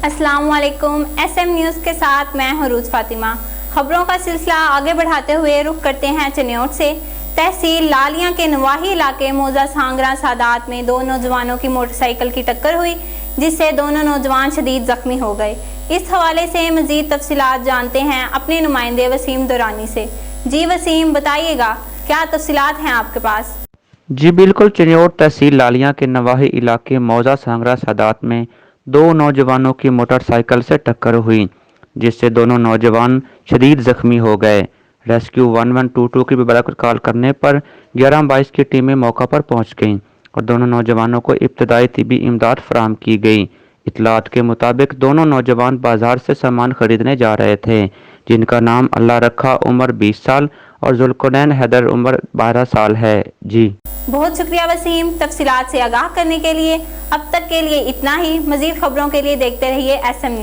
अस्सलाम वालेकुम। SM news के साथ मैं हरूज फातिमा। खबरों का सिलसिला आगे बढ़ाते हुए रुख करते हैं चनियोट से। तहसील लालियां के नवाही इलाके मौजा सांगरा सादात में दो नौजवानों की मोटरसाइकिल की टक्कर हुई, जिससे दोनों नौजवान शदीद जख्मी हो गए। इस हवाले से मजीद तफसीलात जानते हैं अपने नुमाइंदे वसीम दुरानी से। जी वसीम, बताइएगा क्या तफसीलात हैं आपके पास? जी बिल्कुल, चनियोट तहसील लालियां के नवाही इलाके मौजा सांगरा सादात में दो नौजवानों की मोटरसाइकिल से टक्कर हुई, जिससे दोनों नौजवान शदीद जख्मी हो गए। रेस्क्यू 1122 की बराबर कॉल करने पर 11-22 की टीमें मौका पर पहुंच गईं और दोनों नौजवानों को इब्तदाई तिबी इमदाद फराहम की गई। इतलात के मुताबिक दोनों नौजवान बाजार से सामान खरीदने जा रहे थे, जिनका नाम अल्लाह रखा उम्र 20 साल और जुल्करनैन हैदर उम्र 12 साल है। जी बहुत शुक्रिया वसीम, तफसीलात से आगाह करने के लिए। अब तक के लिए इतना ही। मजीद खबरों के लिए देखते रहिए SM न्यूज़।